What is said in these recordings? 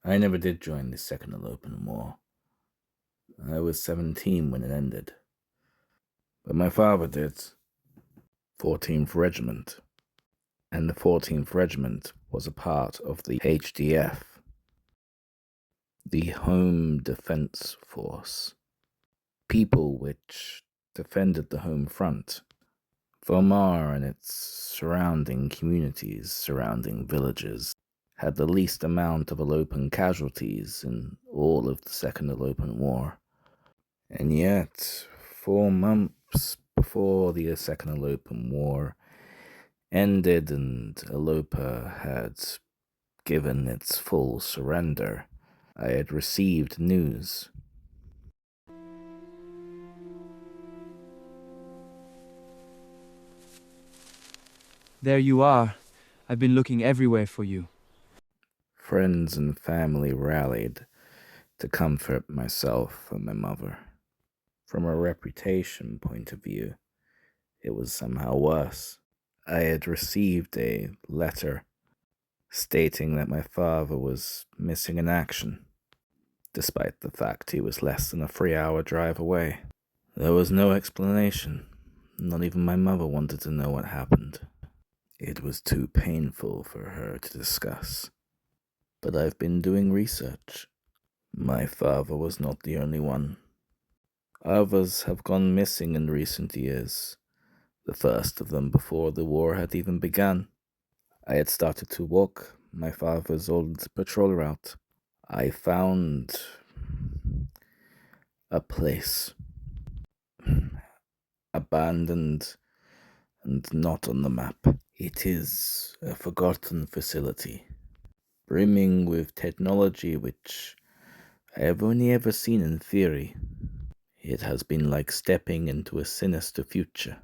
I never did join the Second Alopan War. I was 17 when it ended. But my father did. 14th Regiment. And the 14th Regiment was a part of the HDF, the Home Defense Force. People which defended the home front. Vomar and its surrounding communities, surrounding villages, had the least amount of Alopan casualties in all of the Second Alopan War. And yet, 4 months before the Second Alopan War ended and Alopa had given its full surrender, I had received news. There you are. I've been looking everywhere for you. Friends and family rallied to comfort myself and my mother. From a reputation point of view, it was somehow worse. I had received a letter stating that my father was missing in action, despite the fact he was less than a 3-hour drive away. There was no explanation. Not even my mother wanted to know what happened. It was too painful for her to discuss. But I've been doing research. My father was not the only one. Others have gone missing in recent years, the first of them before the war had even begun. I had started to walk my father's old patrol route. I found a place, abandoned and not on the map. It is a forgotten facility, brimming with technology which I have only ever seen in theory. It has been like stepping into a sinister future.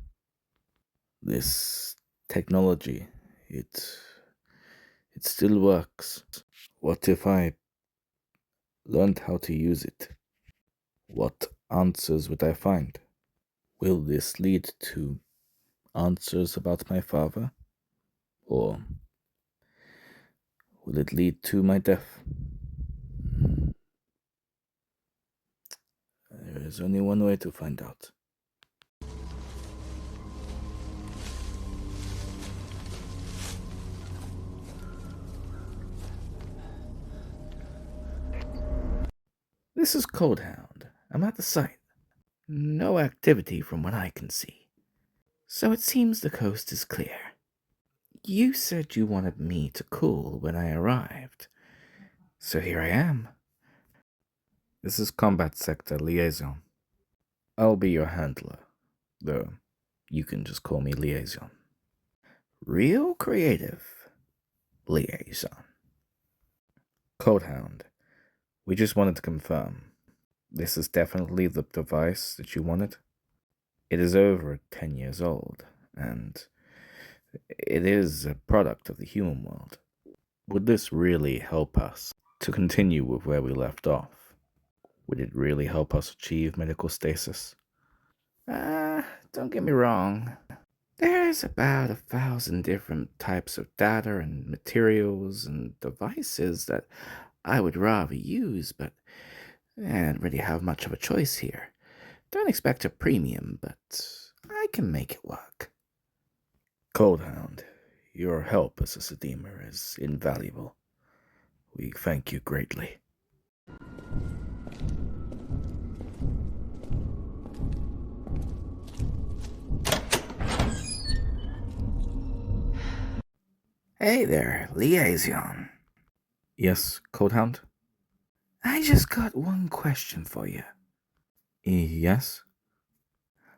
This technology, it still works. What if I learned how to use it? What answers would I find? Will this lead to answers about my father? Or will it lead to my death? There is only one way to find out. This is Coldhound. I'm at the site. No activity from what I can see. So it seems the coast is clear. You said you wanted me to cool when I arrived. So here I am. This is Combat Sector Liaison. I'll be your handler, though you can just call me Liaison. Real creative. Liaison. Codehound. We just wanted to confirm. This is definitely the device that you wanted? It is over 10 years old, and it is a product of the human world. Would this really help us to continue with where we left off? Would it really help us achieve medical stasis? Don't get me wrong. There's about 1,000 different types of data and materials and devices that I would rather use, but I don't really have much of a choice here. Don't expect a premium, but I can make it work. Coldhound, your help as a Sedeemer is invaluable. We thank you greatly. Hey there, Liaison. Yes, Codehound? I just got one question for you. Yes?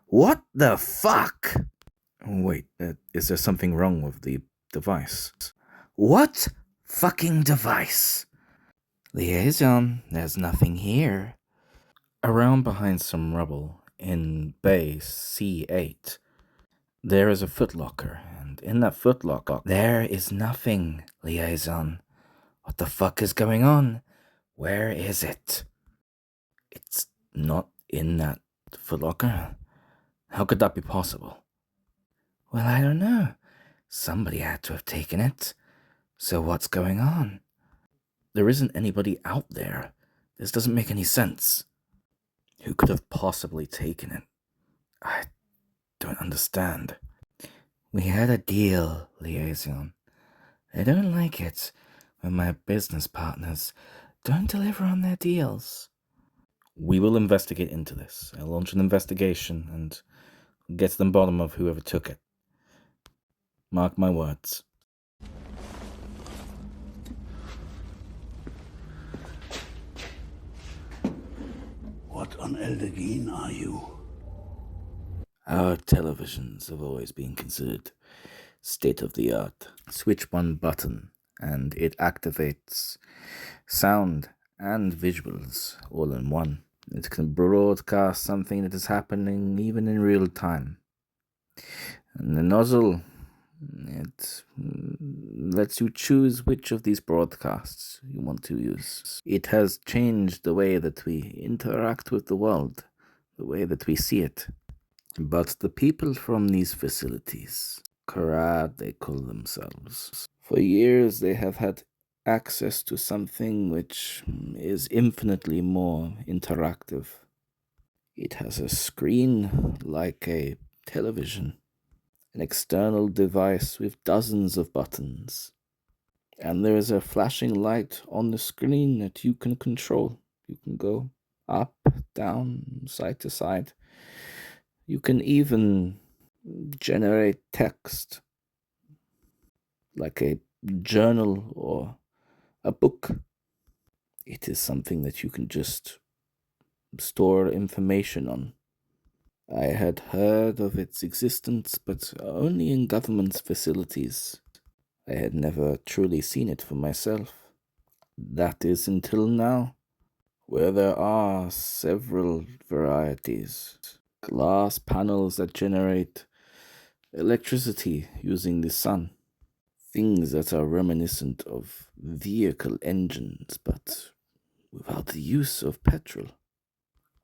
What the fuck? Wait, is there something wrong with the device? What fucking device? Liaison, there's nothing here. Around behind some rubble, in Bay C8, there is a footlocker, and in that footlocker, there is nothing, Liaison. What the fuck is going on? Where is it? It's not in that footlocker? How could that be possible? Well, I don't know. Somebody had to have taken it. So what's going on? There isn't anybody out there. This doesn't make any sense. Who could have possibly taken it? I don't understand. We had a deal, Liaison. I don't like it when my business partners don't deliver on their deals. We will investigate into this. I'll launch an investigation and get to the bottom of whoever took it. Mark my words. What on Eldegeen are you? Our televisions have always been considered state of the art. Switch one button and it activates sound and visuals all in one. It can broadcast something that is happening even in real time. And the nozzle, it lets you choose which of these broadcasts you want to use. It has changed the way that we interact with the world, the way that we see it. But the people from these facilities, Karad they call themselves, for years they have had access to something which is infinitely more interactive. It has a screen like a television, an external device with dozens of buttons, and there is a flashing light on the screen that you can control. You can go up, down, side to side. You can even generate text like a journal or a book. It is something that you can just store information on. I had heard of its existence, but only in government facilities. I had never truly seen it for myself. That is until now, where there are several varieties. Glass panels that generate electricity using the sun. Things that are reminiscent of vehicle engines, but without the use of petrol.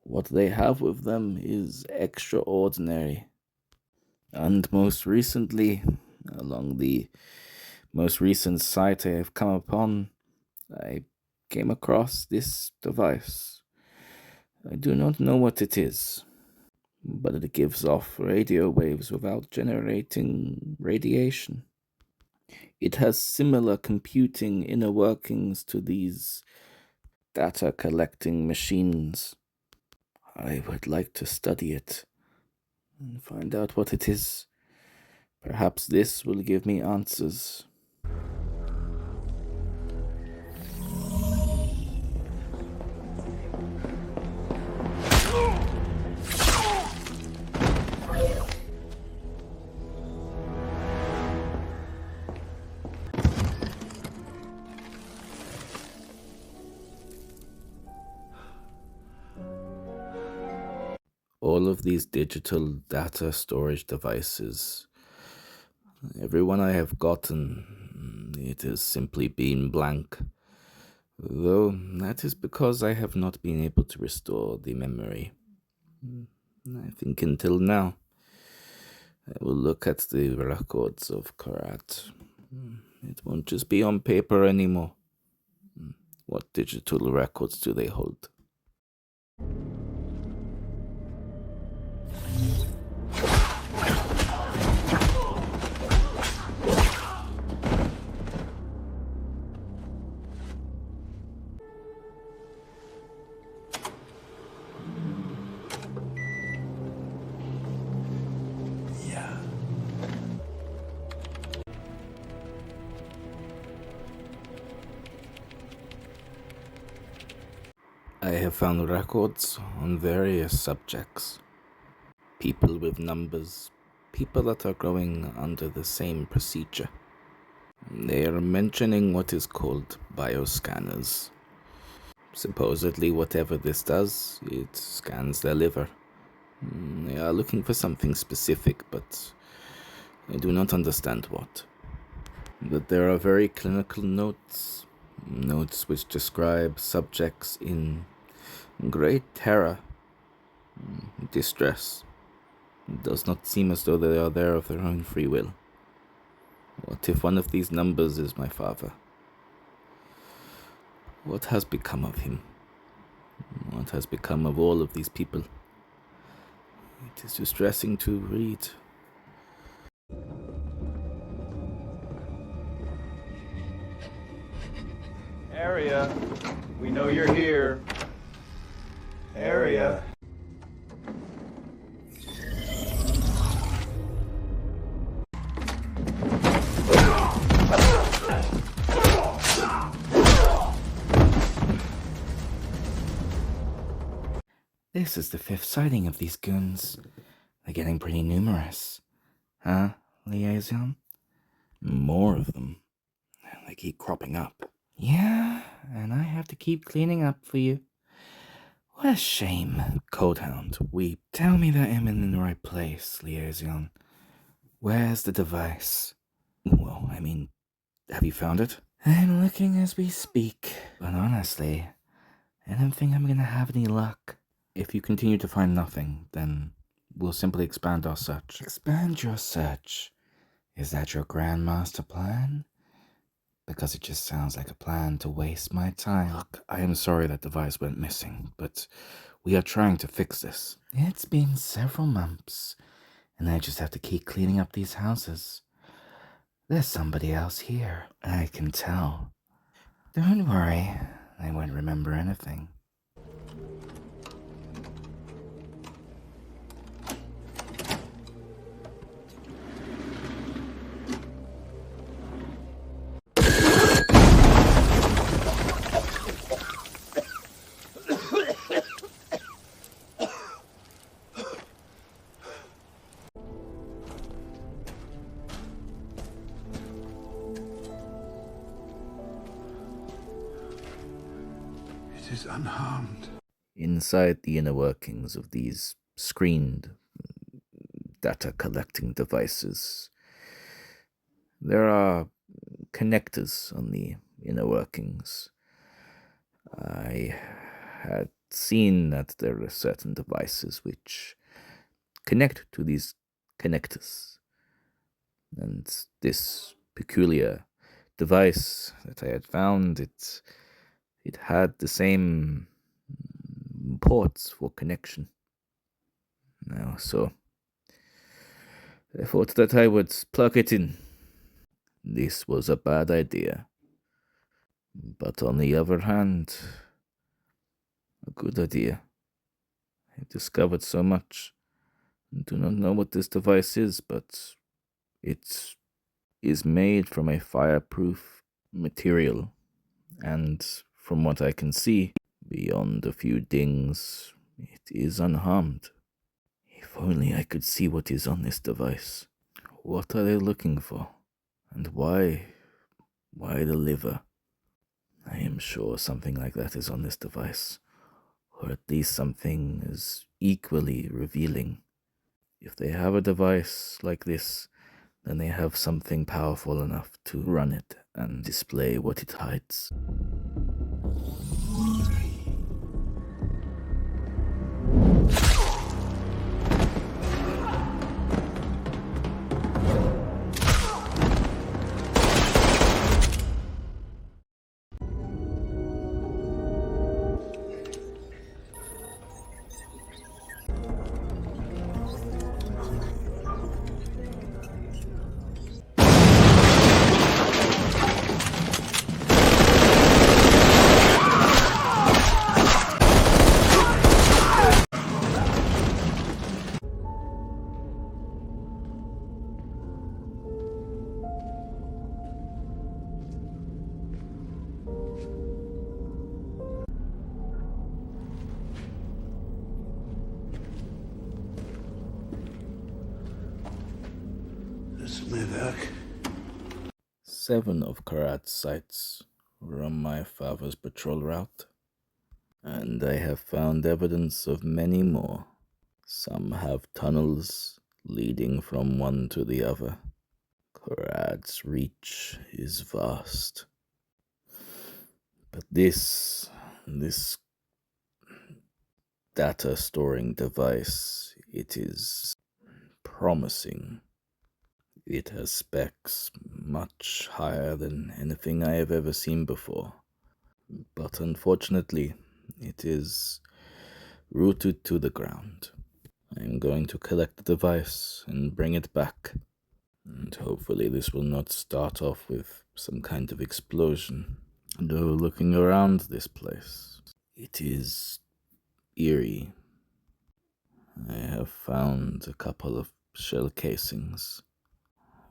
What they have with them is extraordinary. And most recently, along the most recent site I have come upon, I came across this device. I do not know what it is, but it gives off radio waves without generating radiation. It has similar computing inner workings to these data collecting machines. I would like to study it and find out what it is. Perhaps this will give me answers. All of these digital data storage devices, every one I have gotten, it has simply been blank. Though that is because I have not been able to restore the memory. I think until now. I will look at the records of Karat. It won't just be on paper anymore. What digital records do they hold? Yeah. I have found records on various subjects. People with numbers, people that are going under the same procedure. They are mentioning what is called bioscanners. Supposedly, whatever this does, it scans their liver. They are looking for something specific, but I do not understand what. But there are very clinical notes, notes which describe subjects in great terror, distress. It does not seem as though they are there of their own free will. What if one of these numbers is my father? What has become of him? What has become of all of these people? It is distressing to read. Area, we know you're here. Area. This is the fifth sighting of these goons. They're getting pretty numerous. Huh, Liaison? More of them. They keep cropping up. Yeah, and I have to keep cleaning up for you. What a shame. Codehound, weep. Tell me that I'm in the right place, Liaison. Where's the device? Well, I mean, have you found it? I'm looking as we speak. But honestly, I don't think I'm gonna have any luck. If you continue to find nothing, then we'll simply expand our search. Expand your search? Is that your grand master plan? Because it just sounds like a plan to waste my time. Look, I am sorry that device went missing, but we are trying to fix this. It's been several months, and I just have to keep cleaning up these houses. There's somebody else here, I can tell. Don't worry, I won't remember anything. It is unharmed. Inside the inner workings of these screened data collecting devices, there are connectors on the inner workings. I had seen that there are certain devices which connect to these connectors. And this peculiar device that I had found, it had the same ports for connection. Now, so I thought that I would plug it in. This was a bad idea. But on the other hand, a good idea. I discovered so much. I do not know what this device is, but it is made from a fireproof material. And from what I can see, beyond a few dings, it is unharmed. If only I could see what is on this device. What are they looking for? And why the liver? I am sure something like that is on this device. Or at least something as equally revealing. If they have a device like this, then they have something powerful enough to run it and display what it hides. Das ist mein Werk. 7 of Karat's sites were on my father's patrol route, and I have found evidence of many more. Some have tunnels leading from one to the other. Karat's reach is vast. But this data storing device, it is promising. It has specs much higher than anything I have ever seen before. but unfortunately, it is rooted to the ground. I am going to collect the device and bring it back. And hopefully, this will not start off with some kind of explosion. Though, looking around this place, it is eerie. I have found a couple of shell casings.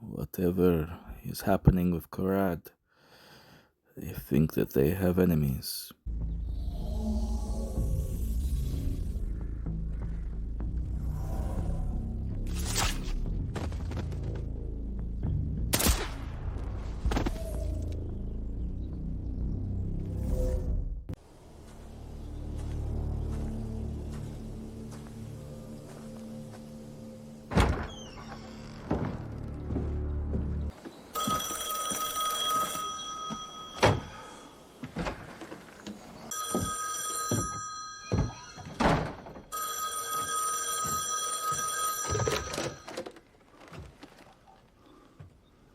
Whatever is happening with Korad, I think that they have enemies.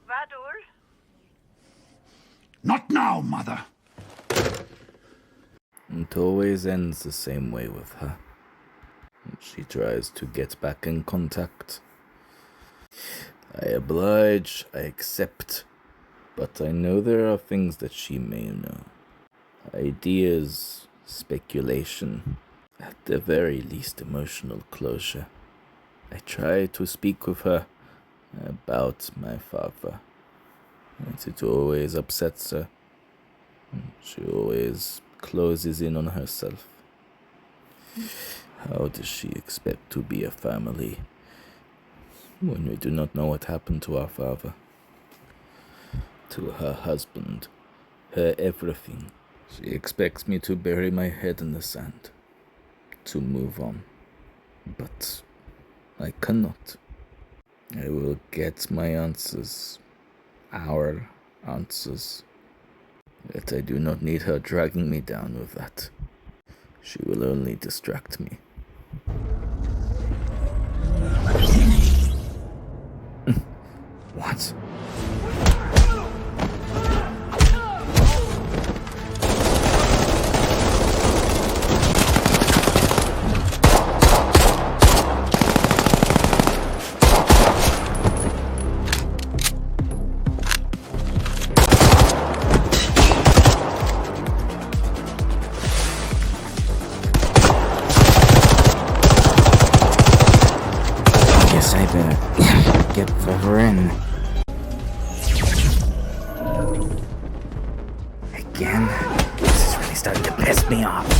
Vadur? Not now, Mother. It always ends the same way with her. She tries to get back in contact. I oblige, I accept, but I know there are things that she may know. Ideas, speculation, at the very least emotional closure. I try to speak with her about my father, and it always upsets her. She always closes in on herself. How does she expect to be a family when we do not know what happened to our father? To her husband, her everything. She expects me to bury my head in the sand, to move on. But I cannot. I will get my answers, our answers. Yet I do not need her dragging me down with that. She will only distract me. What? Guess I better get further in. Again? This is really starting to piss me off.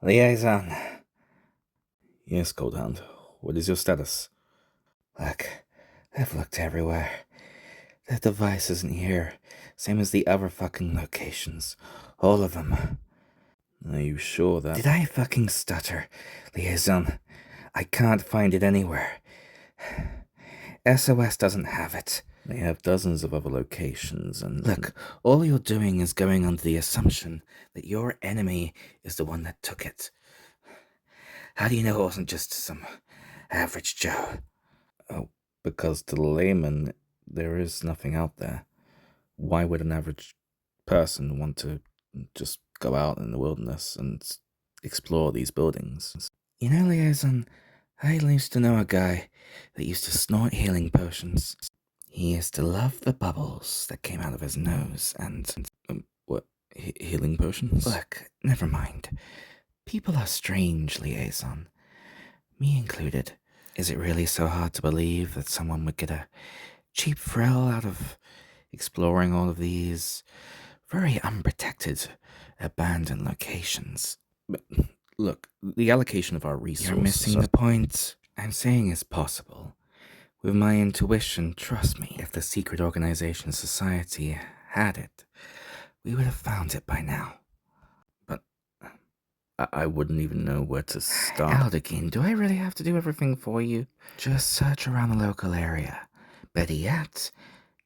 Liaison. Yes, Cold Hound. What is your status? Look, I've looked everywhere. The device isn't here. Same as the other fucking locations. All of them. Are you sure that... Did I fucking stutter? Liaison, I can't find it anywhere. SOS doesn't have it. They have dozens of other locations, and... Look, all you're doing is going under the assumption that your enemy is the one that took it. How do you know it wasn't just some average Joe? Oh, because to the layman, there is nothing out there. Why would an average person want to just go out in the wilderness and explore these buildings? You know, Liaison, I used to know a guy that used to snort healing potions. He used to love the bubbles that came out of his nose and... what? Healing potions? Look, never mind. People are strange, Liaison. Me included. Is it really so hard to believe that someone would get a cheap thrill out of exploring all of these very unprotected, abandoned locations? But look, the allocation of our resources... You're missing the point. I'm saying it's possible. With my intuition, trust me, if the secret organization society had it, we would have found it by now. But I wouldn't even know where to start. Aldekin, do I really have to do everything for you? Just search around the local area. Better yet,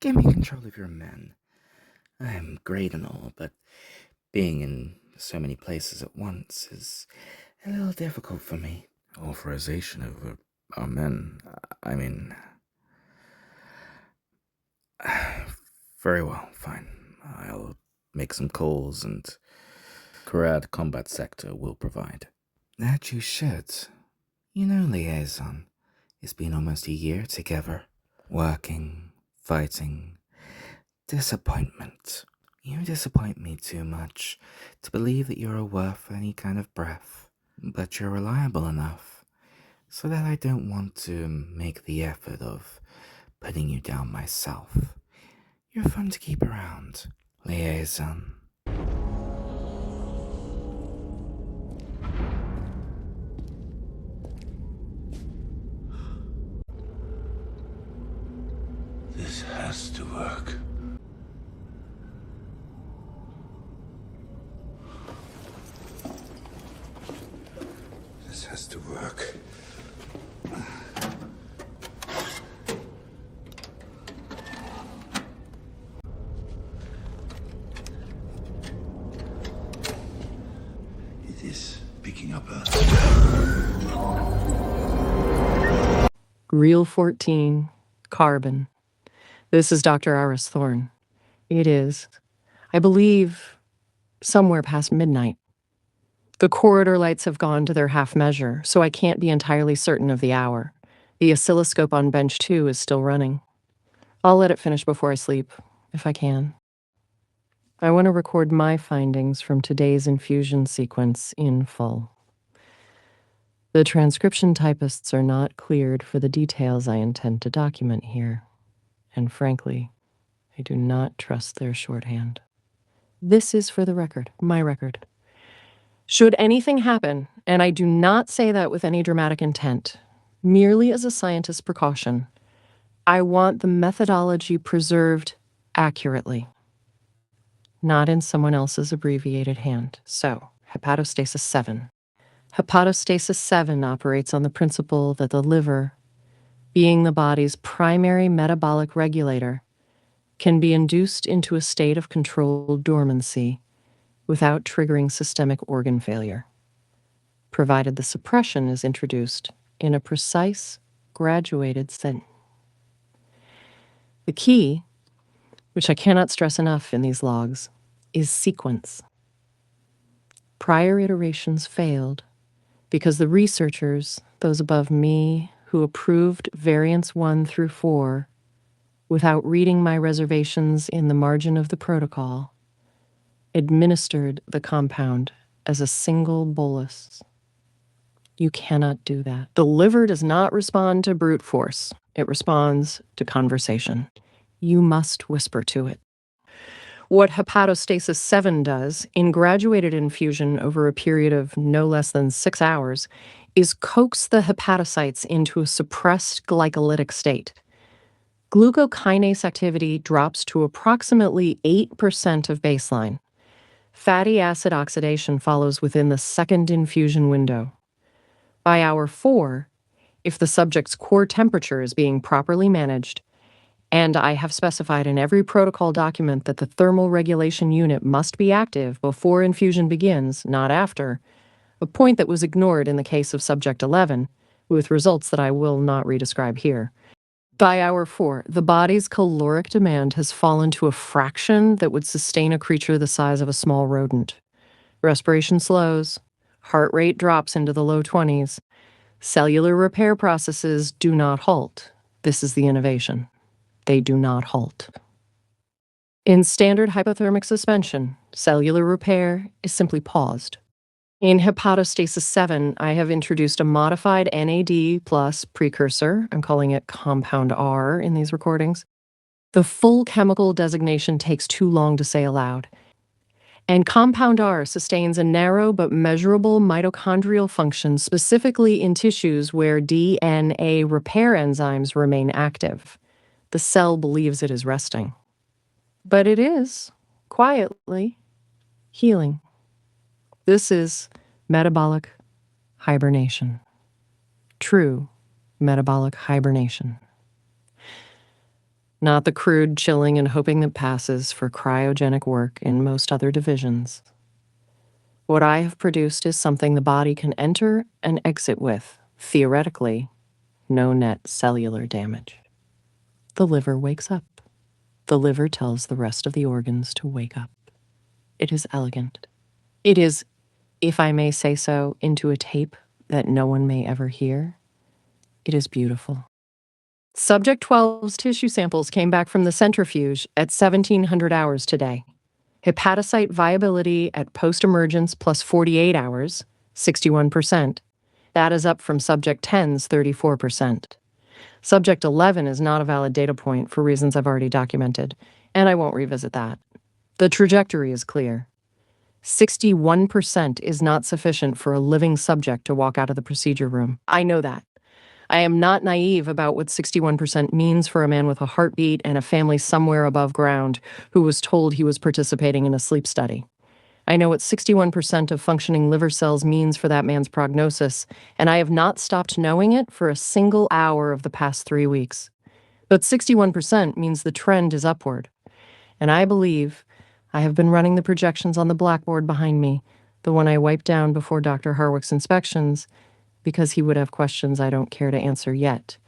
give me control of your men. I'm great and all, but being in so many places at once is a little difficult for me. Authorization over our men. I mean... Very well, fine. I'll make some calls and Karad Combat Sector will provide. That you should. You know, Liaison, it's been almost a year together. Working, fighting, disappointment. You disappoint me too much to believe that you're worth any kind of breath. But you're reliable enough so that I don't want to make the effort of putting you down myself. You're fun to keep around, Liaison. This has to work. This has to work. It is picking up a... Reel 14, carbon. This is Dr. Iris Thorne. It is, I believe, somewhere past midnight. The corridor lights have gone to their half measure, so I can't be entirely certain of the hour. The oscilloscope on bench 2 is still running. I'll let it finish before I sleep, if I can. I want to record my findings from today's infusion sequence in full. The transcription typists are not cleared for the details I intend to document here, and frankly, I do not trust their shorthand. This is for the record, my record. Should anything happen, and I do not say that with any dramatic intent, merely as a scientist's precaution, I want the methodology preserved accurately, not in someone else's abbreviated hand. So, hepatostasis 7. Hepatostasis 7 operates on the principle that the liver, being the body's primary metabolic regulator, can be induced into a state of controlled dormancy without triggering systemic organ failure, provided the suppression is introduced in a precise, graduated setting. The key, which I cannot stress enough in these logs, is sequence. Prior iterations failed because the researchers, those above me, who approved variants 1 through 4, without reading my reservations in the margin of the protocol, administered the compound as a single bolus. You cannot do that. The liver does not respond to brute force. It responds to conversation. You must whisper to it. What hepatostasis 7 does, in graduated infusion over a period of no less than 6 hours, is coax the hepatocytes into a suppressed glycolytic state. Glucokinase activity drops to approximately 8% of baseline. Fatty acid oxidation follows within the second infusion window. By hour 4, if the subject's core temperature is being properly managed, and I have specified in every protocol document that the thermal regulation unit must be active before infusion begins, not after, a point that was ignored in the case of subject 11, with results that I will not redescribe here. By hour 4, the body's caloric demand has fallen to a fraction that would sustain a creature the size of a small rodent. Respiration slows, heart rate drops into the low 20s. Cellular repair processes do not halt. This is the innovation. They do not halt. In standard hypothermic suspension, cellular repair is simply paused. In hepatostasis 7, I have introduced a modified NAD plus precursor. I'm calling it compound R in these recordings. The full chemical designation takes too long to say aloud. And compound R sustains a narrow but measurable mitochondrial function specifically in tissues where DNA repair enzymes remain active. The cell believes it is resting. But it is, quietly, healing. This is Metabolic hibernation. True metabolic hibernation. Not the crude chilling and hoping that passes for cryogenic work in most other divisions. What I have produced is something the body can enter and exit with, theoretically, no net cellular damage. The liver wakes up. The liver tells the rest of the organs to wake up. It is elegant. It is, if I may say so, into a tape that no one may ever hear. It is beautiful. Subject 12's tissue samples came back from the centrifuge at 1700 hours today. Hepatocyte viability at post-emergence plus 48 hours, 61%. That is up from Subject 10's 34%. Subject 11 is not a valid data point for reasons I've already documented, and I won't revisit that. The trajectory is clear. 61% is not sufficient for a living subject to walk out of the procedure room. I know that. I am not naive about what 61% means for a man with a heartbeat and a family somewhere above ground who was told he was participating in a sleep study. I know what 61% of functioning liver cells means for that man's prognosis, and I have not stopped knowing it for a single hour of the past 3 weeks. But 61% means the trend is upward. And I believe I have been running the projections on the blackboard behind me, the one I wiped down before Dr. Harwick's inspections, because he would have questions I don't care to answer yet.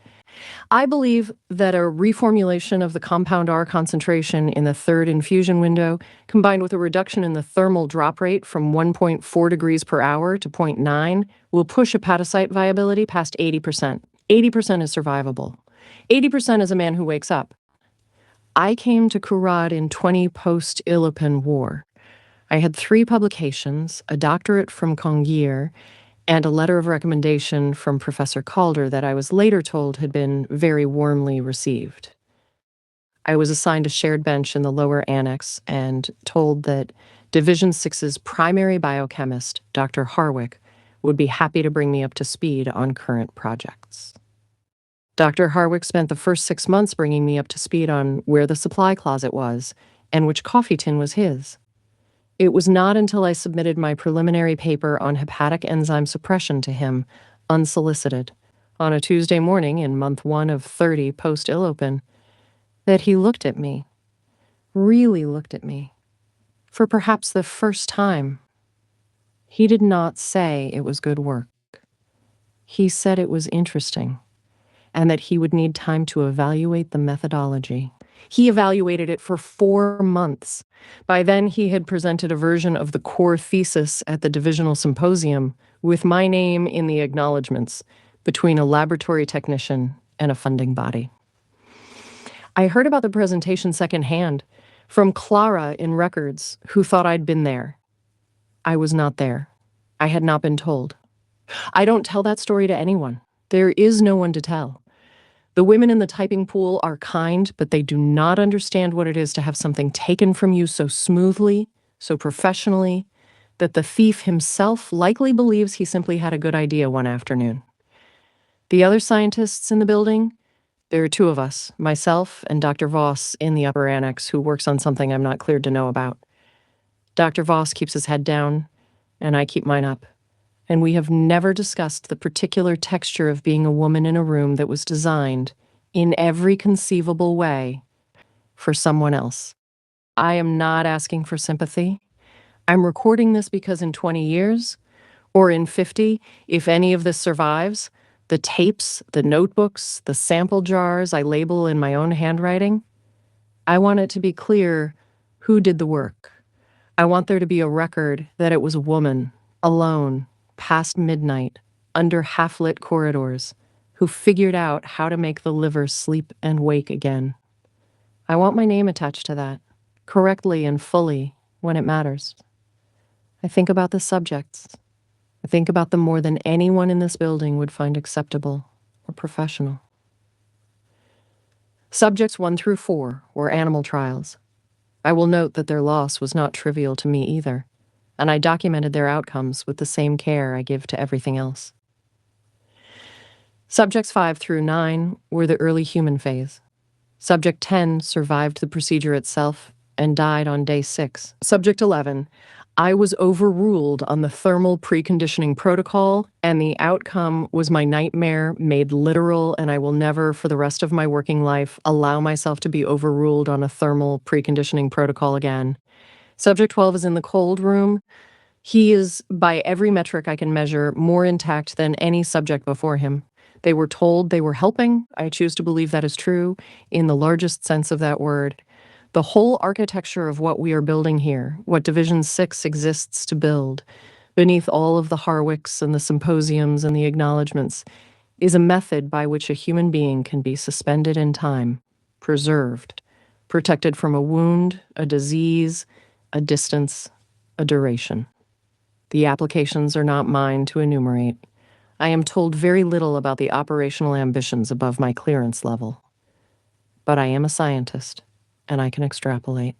I believe that a reformulation of the compound R concentration in the third infusion window, combined with a reduction in the thermal drop rate from 1.4 degrees per hour to 0.9, will push hepatocyte viability past 80%. 80% is survivable. 80% is a man who wakes up. I came to Kurad in 20 post-Illipen war. I had 3 publications, a doctorate from Kongir, and a letter of recommendation from Professor Calder that I was later told had been very warmly received. I was assigned a shared bench in the lower annex and told that Division 6's primary biochemist, Dr. Harwick, would be happy to bring me up to speed on current projects. Dr. Harwick spent the first 6 months bringing me up to speed on where the supply closet was and which coffee tin was his. It was not until I submitted my preliminary paper on hepatic enzyme suppression to him, unsolicited, on a Tuesday morning in month 1 of 30 post-Illopen, that he looked at me, really looked at me, for perhaps the first time. He did not say it was good work. He said it was interesting, and that he would need time to evaluate the methodology. He evaluated it for 4 months. By then, he had presented a version of the core thesis at the divisional symposium with my name in the acknowledgments between a laboratory technician and a funding body. I heard about the presentation secondhand from Clara in records, who thought I'd been there. I was not there. I had not been told. I don't tell that story to anyone. There is no one to tell. The women in the typing pool are kind, but they do not understand what it is to have something taken from you so smoothly, so professionally, that the thief himself likely believes he simply had a good idea one afternoon. The other scientists in the building, there are 2 of us, myself and Dr. Voss in the upper annex, who works on something I'm not cleared to know about. Dr. Voss keeps his head down, and I keep mine up. And we have never discussed the particular texture of being a woman in a room that was designed, in every conceivable way, for someone else. I am not asking for sympathy. I'm recording this because in 20 years, or in 50, if any of this survives, the tapes, the notebooks, the sample jars I label in my own handwriting, I want it to be clear who did the work. I want there to be a record that it was a woman, alone, past midnight, under half-lit corridors, who figured out how to make the liver sleep and wake again. I want my name attached to that, correctly and fully, when it matters. I think about the subjects. I think about them more than anyone in this building would find acceptable or professional. Subjects 1 through 4 were animal trials. I will note that their loss was not trivial to me either, and I documented their outcomes with the same care I give to everything else. Subjects 5 through 9 were the early human phase. Subject 10 survived the procedure itself and died on day 6. Subject 11, I was overruled on the thermal preconditioning protocol, and the outcome was my nightmare made literal, and I will never, for the rest of my working life, allow myself to be overruled on a thermal preconditioning protocol again. Subject 12 is in the cold room. He is, by every metric I can measure, more intact than any subject before him. They were told they were helping. I choose to believe that is true in the largest sense of that word. The whole architecture of what we are building here, what Division 6 exists to build, beneath all of the Harwicks and the symposiums and the acknowledgments, is a method by which a human being can be suspended in time, preserved, protected from a wound, a disease, a distance, a duration. The applications are not mine to enumerate. I am told very little about the operational ambitions above my clearance level. But I am a scientist, and I can extrapolate.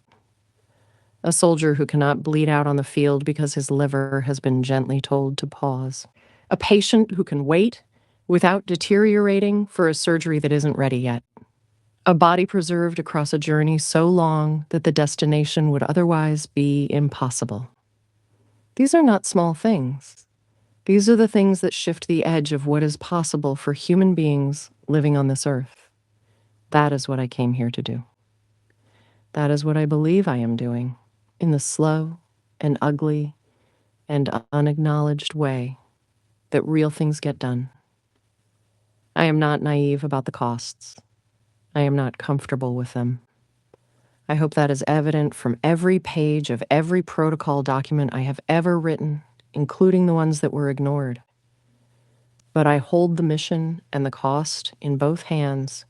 A soldier who cannot bleed out on the field because his liver has been gently told to pause. A patient who can wait without deteriorating for a surgery that isn't ready yet. A body preserved across a journey so long that the destination would otherwise be impossible. These are not small things. These are the things that shift the edge of what is possible for human beings living on this earth. That is what I came here to do. That is what I believe I am doing, in the slow and ugly and unacknowledged way that real things get done. I am not naive about the costs. I am not comfortable with them. I hope that is evident from every page of every protocol document I have ever written, including the ones that were ignored. But I hold the mission and the cost in both hands,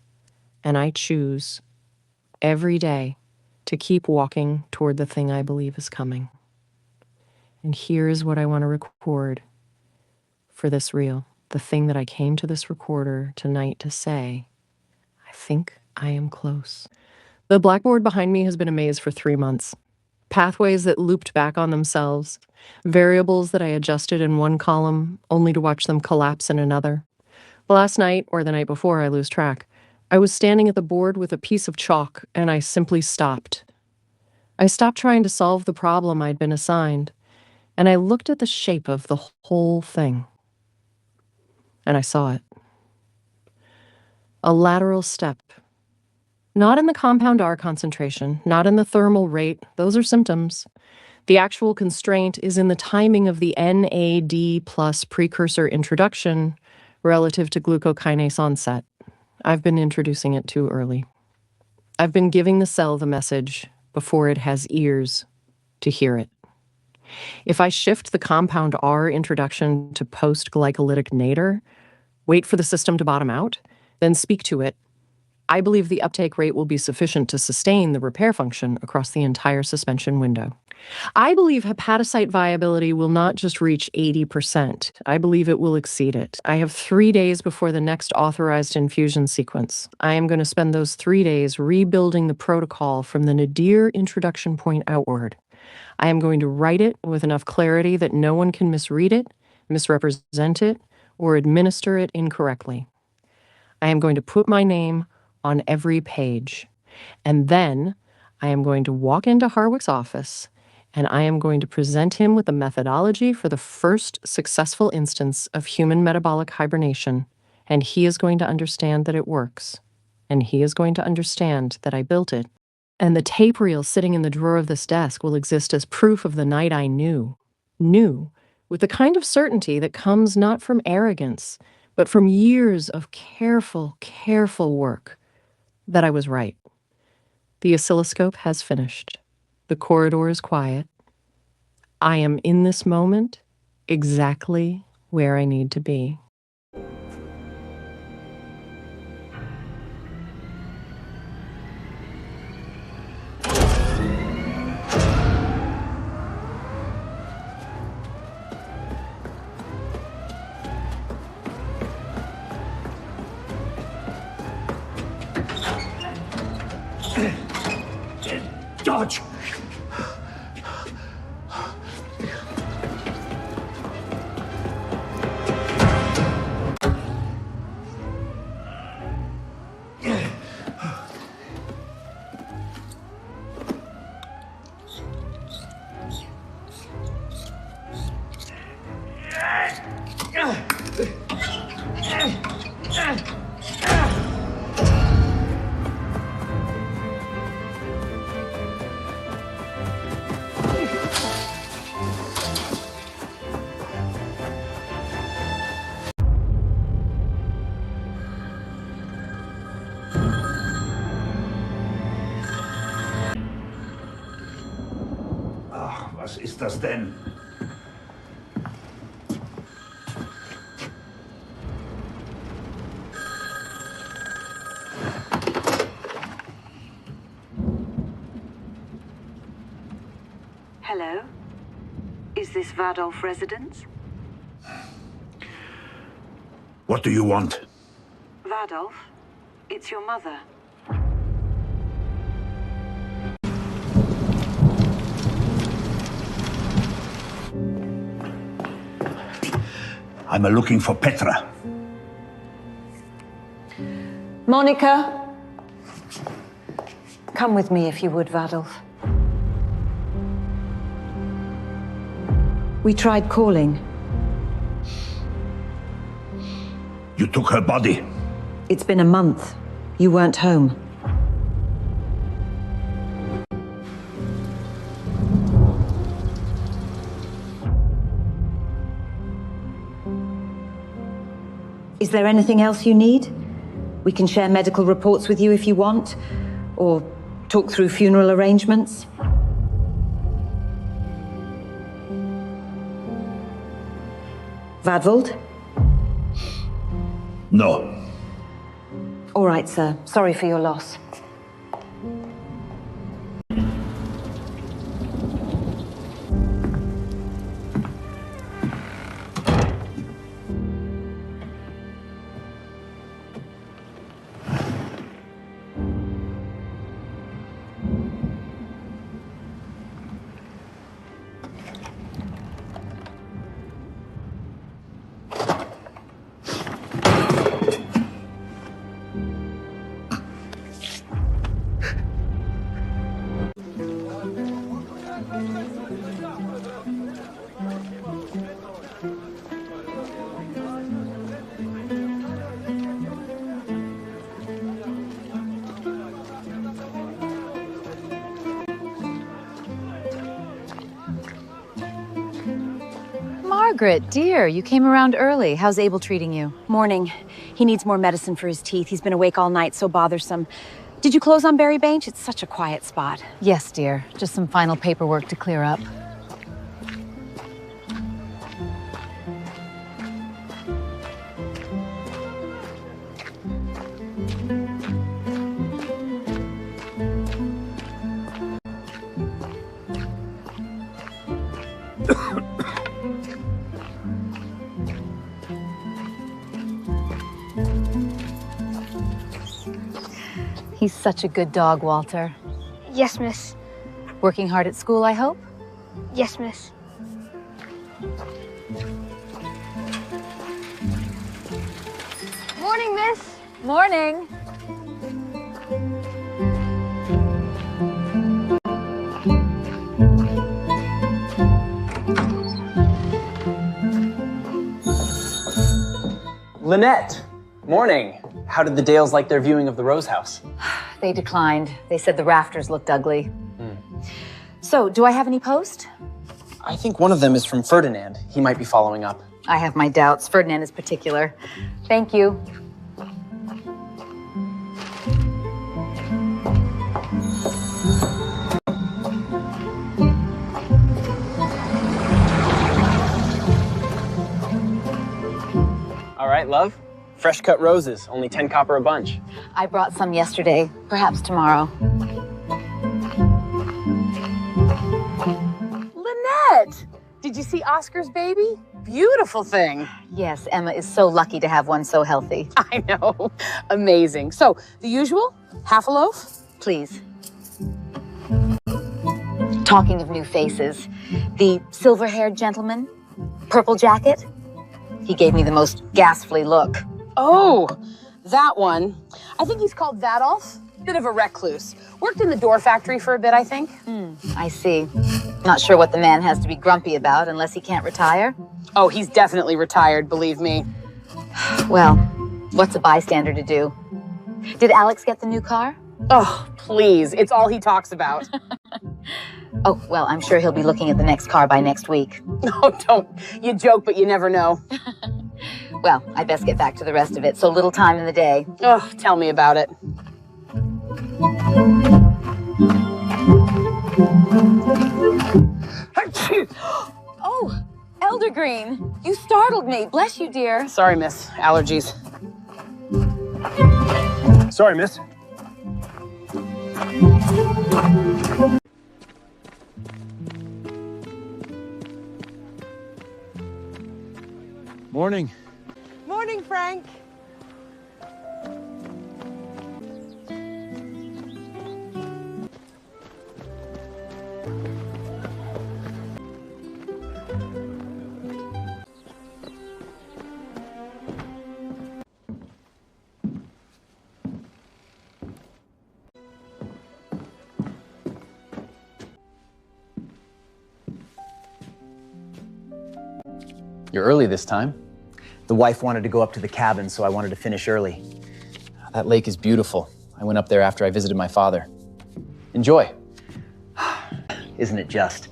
and I choose every day to keep walking toward the thing I believe is coming. And here is what I want to record for this reel, the thing that I came to this recorder tonight to say. I think I am close. The blackboard behind me has been a maze for 3 months. Pathways that looped back on themselves, variables that I adjusted in one column only to watch them collapse in another. Last night, or the night before, I lose track, I was standing at the board with a piece of chalk, and I simply stopped. I stopped trying to solve the problem I'd been assigned, and I looked at the shape of the whole thing. And I saw it. A lateral step. Not in the compound R concentration, not in the thermal rate, those are symptoms. The actual constraint is in the timing of the NAD plus precursor introduction relative to glucokinase onset. I've been introducing it too early. I've been giving the cell the message before it has ears to hear it. If I shift the compound R introduction to post-glycolytic nadir, wait for the system to bottom out, then speak to it, I believe the uptake rate will be sufficient to sustain the repair function across the entire suspension window. I believe hepatocyte viability will not just reach 80%. I believe it will exceed it. I have 3 days before the next authorized infusion sequence. I am going to spend those 3 days rebuilding the protocol from the nadir introduction point outward. I am going to write it with enough clarity that no one can misread it, misrepresent it, or administer it incorrectly. I am going to put my name on every page. And then I am going to walk into Harwick's office, and I am going to present him with a methodology for the first successful instance of human metabolic hibernation, and he is going to understand that it works. And he is going to understand that I built it. And the tape reel sitting in the drawer of this desk will exist as proof of the night I knew, with the kind of certainty that comes not from arrogance, but from years of careful work, that I was right. The oscilloscope has finished. The corridor is quiet. I am in this moment exactly where I need to be. Dodge! Was ist das denn? Hello? Is this Vadolf residence? What do you want? Vadolf, it's your mother. I'm looking for Petra. Monica! Come with me if you would, Vadolf. We tried calling. You took her body. It's been a month. You weren't home. Is there anything else you need? We can share medical reports with you if you want, or talk through funeral arrangements. Vadvold? No. All right, sir. Sorry for your loss. Margaret, dear, you came around early. How's Abel treating you? Morning. He needs more medicine for his teeth. He's been awake all night, so bothersome. Did you close on Berry Bench? It's such a quiet spot. Yes, dear. Just some final paperwork to clear up. He's such a good dog, Walter. Yes, miss. Working hard at school, I hope? Yes, miss. Morning, miss. Morning. Lynette, morning. How did the Dales like their viewing of the Rose House? They declined. They said the rafters looked ugly. So, do I have any post? I think one of them is from Ferdinand. He might be following up. I have my doubts. Ferdinand is particular. Thank you. All right, love. Fresh cut roses, only 10 copper a bunch. I brought some yesterday. Perhaps tomorrow. Lynette! Did you see Oscar's baby? Beautiful thing. Yes, Emma is so lucky to have one so healthy. I know. Amazing. So, the usual? Half a loaf? Please. Talking of new faces, the silver-haired gentleman, purple jacket, he gave me the most ghastly look. Oh, that one. I think he's called Vadolf. Bit of a recluse. Worked in the door factory for a bit, I think. I see. Not sure what the man has to be grumpy about unless he can't retire. Oh, he's definitely retired, believe me. Well, what's a bystander to do? Did Alex get the new car? Oh, please. It's all he talks about. Oh, well, I'm sure he'll be looking at the next car by next week. No, don't. You joke, but you never know. Well, I best get back to the rest of it. So little time in the day. Oh, tell me about it. Eldergreen, you startled me. Bless you, dear. Sorry, miss. Allergies. Sorry, miss. Morning. Morning, Frank. You're early this time. The wife wanted to go up to the cabin, so I wanted to finish early. That lake is beautiful. I went up there after I visited my father. Enjoy. Isn't it just?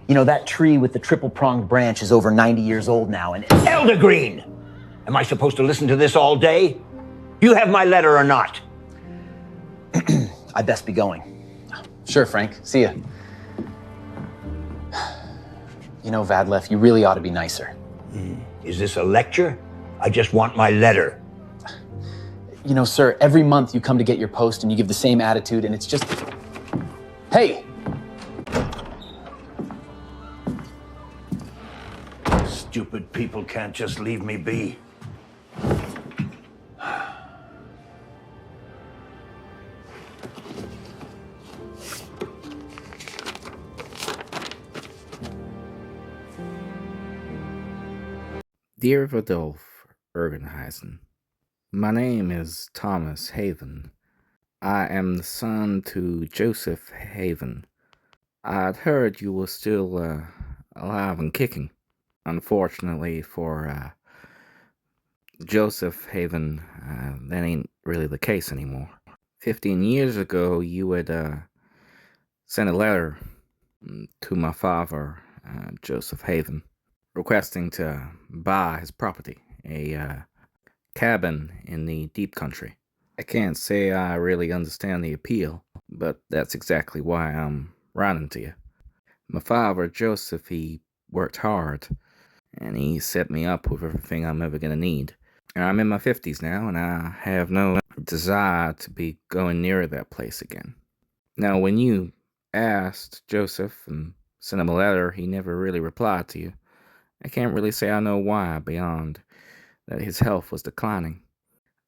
You know, that tree with the triple-pronged branch is over 90 years old now, and Eldergreen! Am I supposed to listen to this all day? You have my letter or not? I best be going. Sure, Frank. See ya. You know, Vadlef, you really ought to be nicer. Is this a lecture? I just want my letter. You know, sir, every month you come to get your post and you give the same attitude and it's just... Hey! Stupid people can't just leave me be. Dear Rodolphe Ergenheisen, my name is Thomas Haven. I am the son to Joseph Haven. I'd heard you were still alive and kicking. Unfortunately for Joseph Haven, that ain't really the case anymore. 15 years ago, you had sent a letter to my father, Joseph Haven, requesting to buy his property, a cabin in the deep country. I can't say I really understand the appeal, but that's exactly why I'm writing to you. My father, Joseph, he worked hard, and he set me up with everything I'm ever gonna need. And I'm in my 50s now, and I have no desire to be going near that place again. Now, when you asked Joseph and sent him a letter, he never really replied to you. I can't really say I know why, beyond that his health was declining.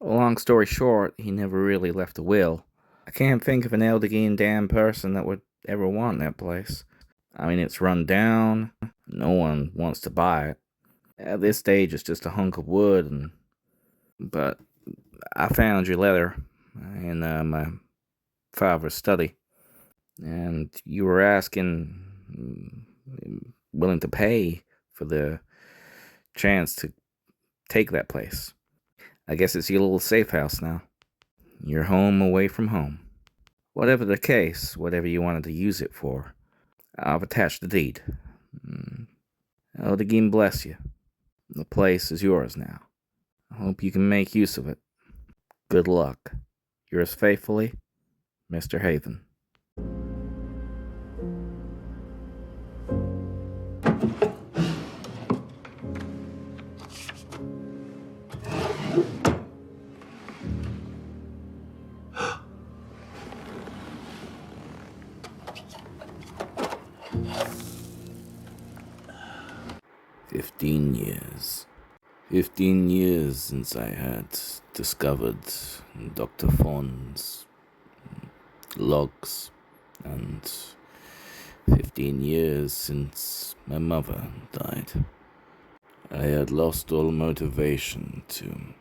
Long story short, he never really left a will. I can't think of an Eldergeen damn person that would ever want that place. I mean, it's run down. No one wants to buy it. At this stage, it's just a hunk of wood. But I found your letter in my father's study, and you were asking, willing to pay for the chance to take that place. I guess it's your little safe house now. Your home away from home. Whatever the case, whatever you wanted to use it for, I've attached the deed. Eldergeen bless you. The place is yours now. I hope you can make use of it. Good luck. Yours faithfully, Mr. Haven. "15 years. 15 years since I had discovered Dr. Fawn's logs, and 15 years since my mother died. I had lost all motivation to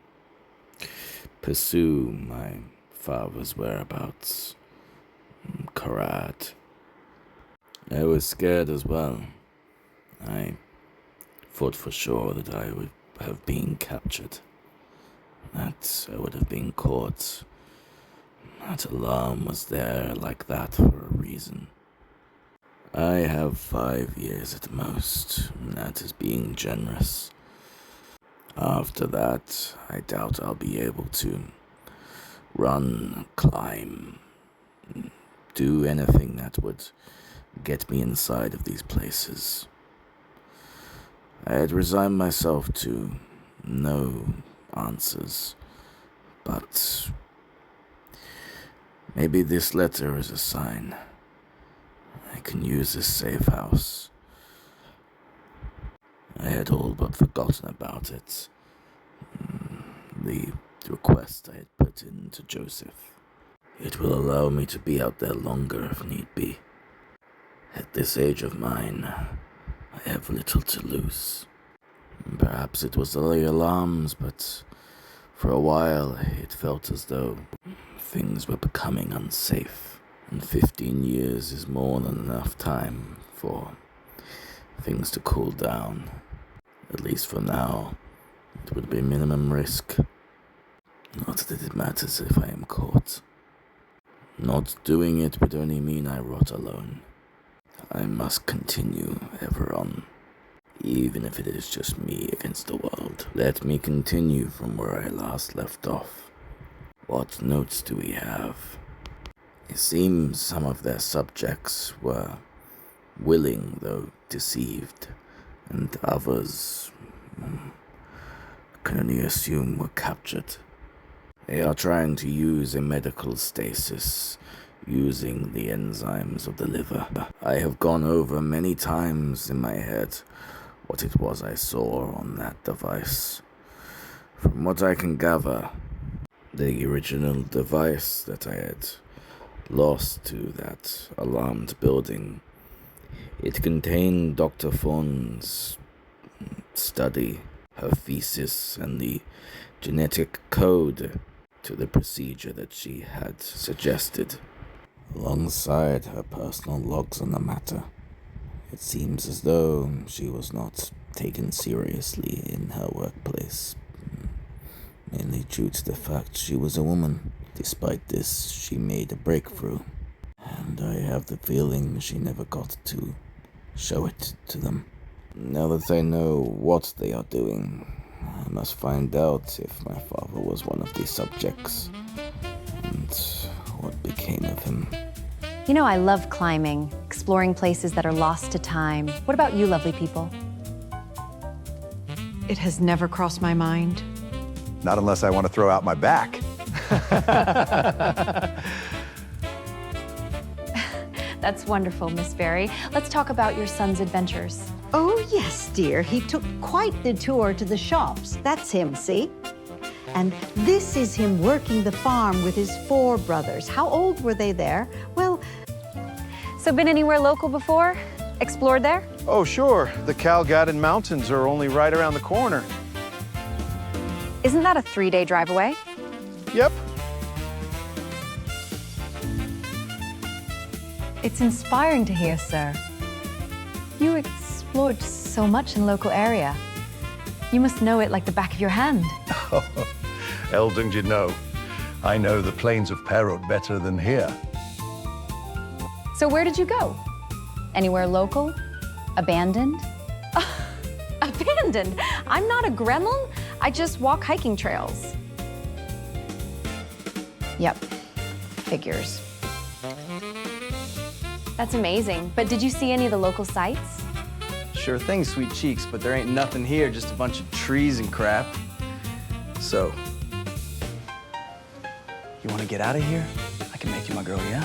pursue my father's whereabouts, Karat. I was scared as well. I thought for sure that I would have been captured, that I would have been caught. That alarm was there like that for a reason. I have 5 years at most, and that is being generous. After that, I doubt I'll be able to run, climb, do anything that would get me inside of these places. I had resigned myself to no answers, but maybe this letter is a sign. I can use this safe house. I had all but forgotten about it. The request I had put in to Joseph. It will allow me to be out there longer if need be. At this age of mine, I have little to lose. Perhaps it was the alarms, but for a while it felt as though things were becoming unsafe. And 15 years is more than enough time for things to cool down. At least for now, it would be minimum risk. Not that it matters if I am caught. Not doing it would only mean I rot alone. I must continue ever on, even if it is just me against the world. Let me continue from where I last left off. What notes do we have? It seems some of their subjects were willing, though deceived, and others, can only assume, were captured. They are trying to use a medical stasis, using the enzymes of the liver. I have gone over many times in my head what it was I saw on that device. From what I can gather, the original device that I had lost to that alarmed building, it contained Dr. Fawn's study, her thesis, and the genetic code to the procedure that she had suggested, alongside her personal logs on the matter. It seems as though she was not taken seriously in her workplace, mainly due to the fact she was a woman. Despite this, she made a breakthrough, and I have the feeling she never got to show it to them. Now that I know what they are doing, I must find out if my father was one of these subjects, and what became of him. You know, I love climbing, exploring places that are lost to time. What about you, lovely people? It has never crossed my mind. Not unless I want to throw out my back. That's wonderful, Miss Berry. Let's talk about your son's adventures. Oh, yes, dear. He took quite the tour to the shops. That's him, see? And this is him working the farm with his 4 brothers. How old were they there? Well... So been anywhere local before? Explored there? Oh, sure. The Calgadon Mountains are only right around the corner. Isn't that a 3-day drive away? Yep. It's inspiring to hear, sir. You explored so much in the local area. You must know it like the back of your hand. Eldon, you know, I know the plains of Perot better than here. So where did you go? Anywhere local? Abandoned? Abandoned? I'm not a gremlin. I just walk hiking trails. Yep, figures. That's amazing. But did you see any of the local sites? Sure thing, sweet cheeks, but there ain't nothing here, just a bunch of trees and crap. So, you want to get out of here? I can make you my girl, yeah?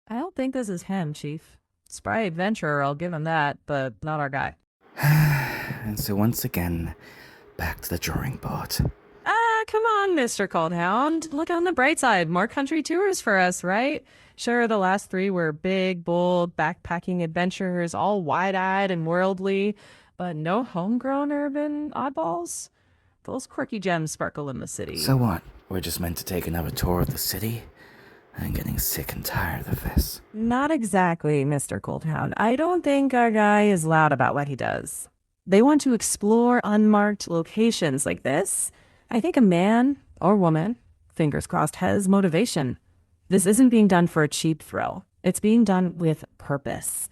I don't think this is him, Chief. Spry adventurer, I'll give him that, but not our guy. And so once again, back to the drawing board. Come on, Mr. Coldhound. Look on the bright side. More country tours for us, right? Sure, the last 3 were big, bold, backpacking adventures, all wide-eyed and worldly, but no homegrown urban oddballs? Those quirky gems sparkle in the city. So what? We're just meant to take another tour of the city? I'm getting sick and tired of this. Not exactly, Mr. Coldhound. I don't think our guy is loud about what he does. They want to explore unmarked locations like this. I think a man or woman, fingers crossed, has motivation. This isn't being done for a cheap thrill. It's being done with purpose.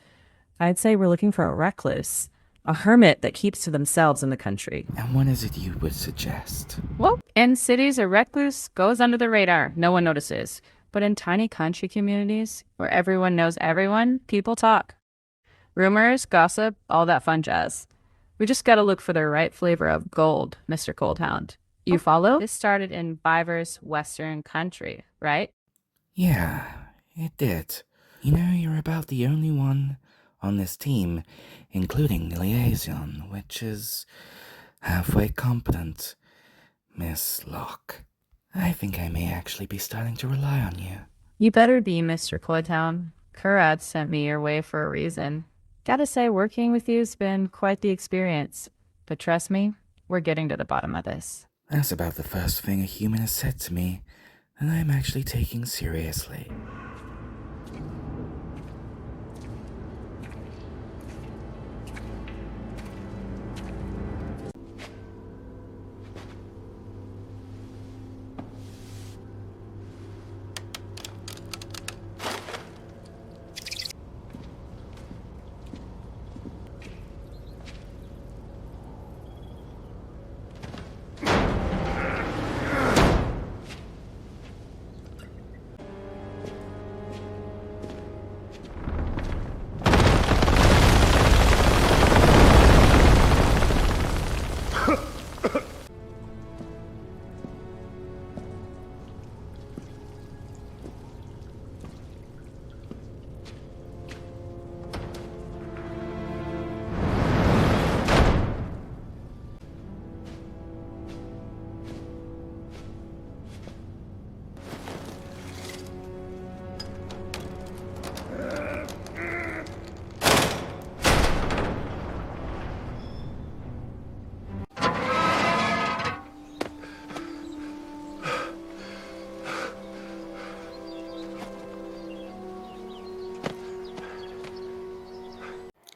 I'd say we're looking for a recluse, A hermit that keeps to themselves in the country. And what is it you would suggest? Well, in cities, a recluse goes under the radar. No one notices. But in tiny country communities, where everyone knows everyone, people talk. Rumors, gossip, all that fun jazz. We just gotta look for the right flavor of gold, Mr. Coldhound. You follow? This started in Biver's Western country, right? Yeah, it did. You know, you're about the only one on this team, including the liaison, which is halfway competent, Miss Locke. I think I may actually be starting to rely on you. You better be, Mr. Coldhound. Kurad sent me your way for a reason. Gotta say, working with you's been quite the experience. But trust me, we're getting to the bottom of this. That's about the first thing a human has said to me that I'm actually taking seriously.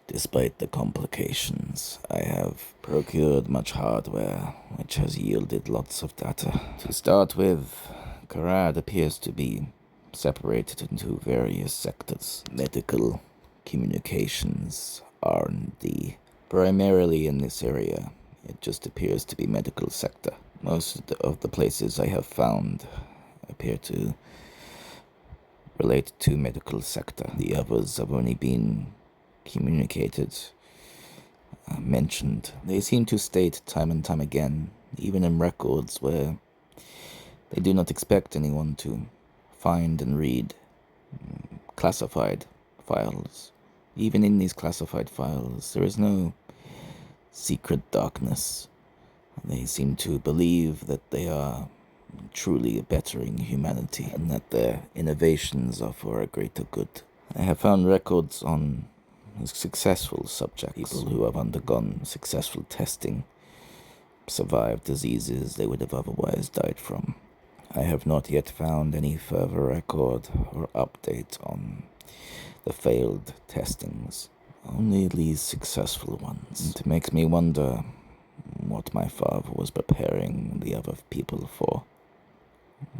Despite the complications, I have procured much hardware, which has yielded lots of data. To start with, Karad appears to be separated into various sectors: medical, communications, R&D. Primarily in this area, it just appears to be medical sector. Most of the places I have found appear to relate to medical sector. The others have only been communicated, mentioned. They seem to state time and time again, even in records where they do not expect anyone to find and read classified files. Even in these classified files, there is no secret darkness. They seem to believe that they are truly bettering humanity and that their innovations are for a greater good. I have found records on successful subjects, people who have undergone successful testing, survived diseases they would have otherwise died from. I have not yet found any further record or update on the failed testings, only these successful ones. It makes me wonder what my father was preparing the other people for.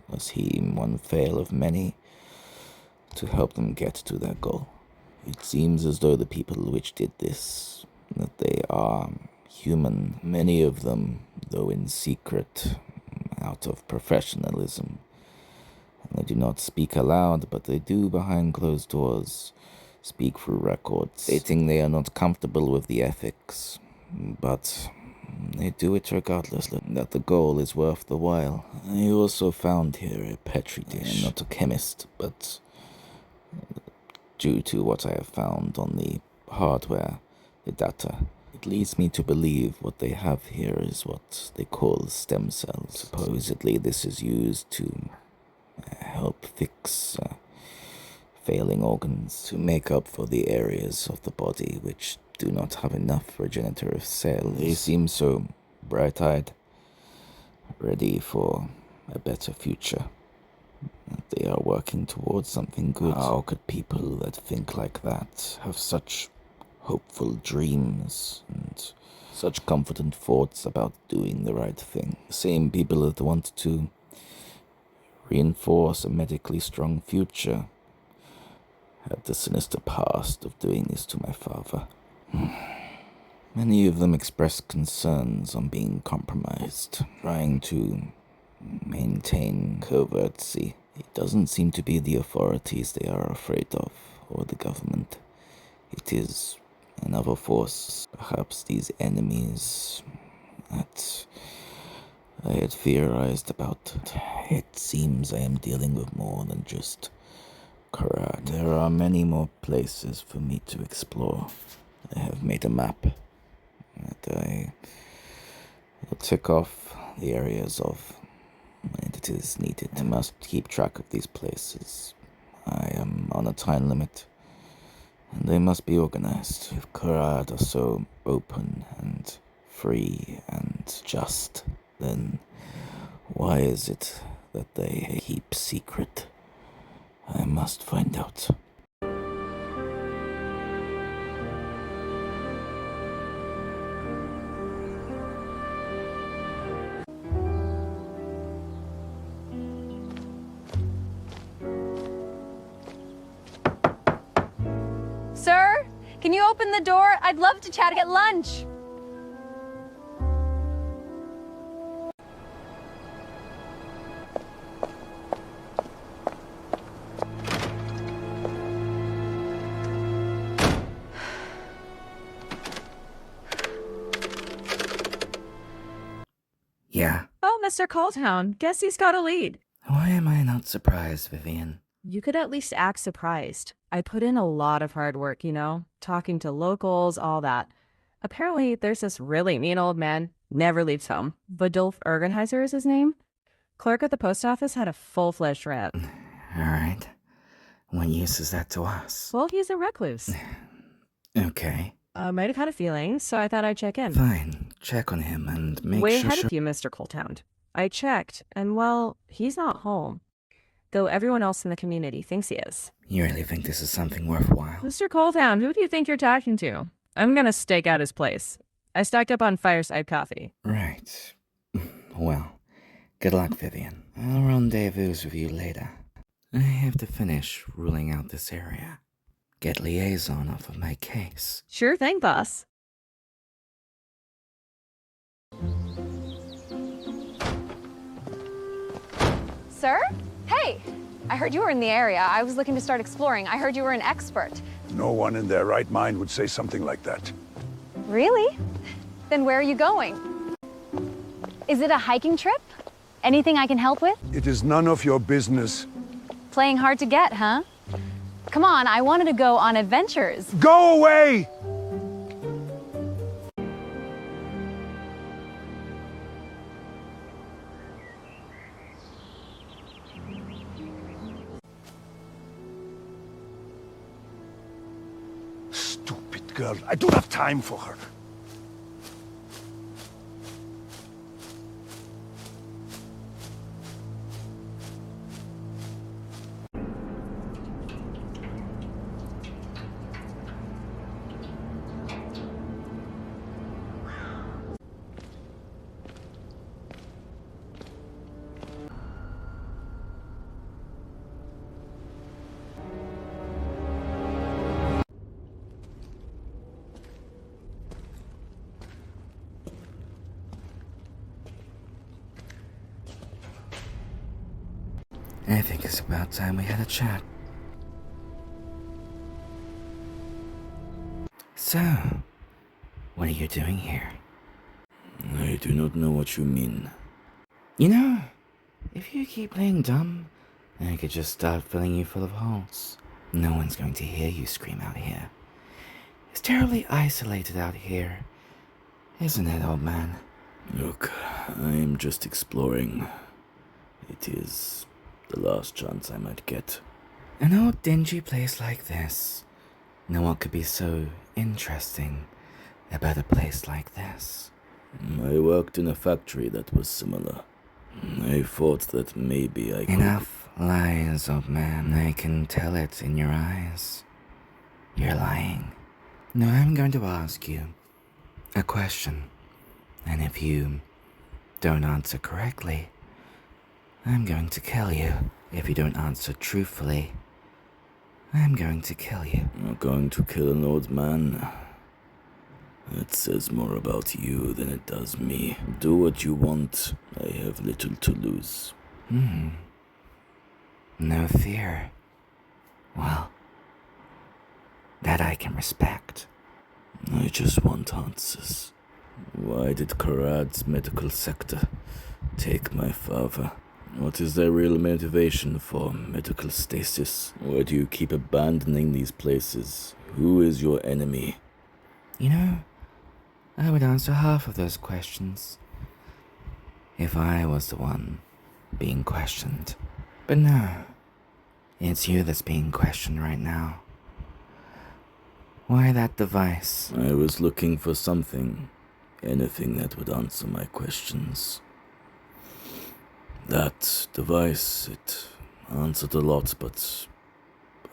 Was he one fail of many to help them get to their goal? It seems as though the people which did this, that they are human, many of them, though in secret, out of professionalism. They do not speak aloud, but they do behind closed doors speak through records, stating they are not comfortable with the ethics, but they do it regardless, that the goal is worth the while. I also found here a petri dish. I am not a chemist, but due to what I have found on the hardware, the data, it leads me to believe what they have here is what they call stem cells. Supposedly this is used to help fix failing organs, to make up for the areas of the body which do not have enough regenerative cells. They seem so bright-eyed, ready for a better future. They are working towards something good. How could people that think like that have such hopeful dreams and such confident thoughts about doing the right thing? The same people that want to reinforce a medically strong future had the sinister past of doing this to my father. Many of them expressed concerns on being compromised, trying to maintain covertcy. It doesn't seem to be the authorities they are afraid of, or the government. It is another force, perhaps these enemies that I had theorized about. It seems I am dealing with more than just Karat. There are many more places for me to explore. I have made a map that I will tick off the areas of when it is needed. I must keep track of these places. I am on a time limit, and they must be organized. If Karat are so open and free and just, then why is it that they keep secret? I must find out. Sir, can you open the door? I'd love to chat at lunch. Yeah. Oh, Mr. Calltown, guess he's got a lead. Why am I not surprised, Vivian? You could at least act surprised. I put in a lot of hard work, you know, talking to locals, all that. Apparently, there's this really mean old man, never leaves home. Vidulf Ergenheiser is his name. Clerk at the post office had a full-fledged rant. All right. What use is that to us? Well, he's a recluse. Okay. I might have had a feeling, so I thought I'd check in. Fine. Check on him and make Way sure... ahead of you, Mr. Calltown. I checked, and well, he's not home. Though everyone else in the community thinks he is. You really think this is something worthwhile? Mr. Calltown, who do you think you're talking to? I'm gonna stake out his place. I stacked up on fireside coffee. Right. Well, good luck, Vivian. I'll rendezvous with you later. I have to finish ruling out this area. Get liaison off of my case. Sure thing, boss. Sir? Hey, I heard you were in the area. I was looking to start exploring. I heard you were an expert. No one in their right mind would say something like that. Really? Then where are you going? Is it a hiking trip? Anything I can help with? It is none of your business. Playing hard to get, huh? Come on, I wanted to go on adventures. Go away! Stupid girl. I don't have time for her. I think it's about time we had a chat. So, what are you doing here? I do not know what you mean. You know, if you keep playing dumb, I could just start filling you full of holes. No one's going to hear you scream out here. It's terribly isolated out here, isn't it, old man? Look, I'm just exploring. It is the last chance I might get. An old dingy place like this. Now what could be so interesting about a place like this? I worked in a factory that was similar. I thought that maybe I could... Enough lies, old man. I can tell it in your eyes. You're lying. Now I'm going to ask you a question. And if you don't answer correctly, I'm going to kill you. If you don't answer truthfully, I'm going to kill you. You're going to kill an old man? It says more about you than it does me. Do what you want. I have little to lose. No fear. Well, that I can respect. I just want answers. Why did Karad's medical sector take my father? What is their real motivation for medical stasis? Why do you keep abandoning these places? Who is your enemy? You know, I would answer half of those questions if I was the one being questioned. But no, it's you that's being questioned right now. Why that device? I was looking for something, anything that would answer my questions. That device, it answered a lot, but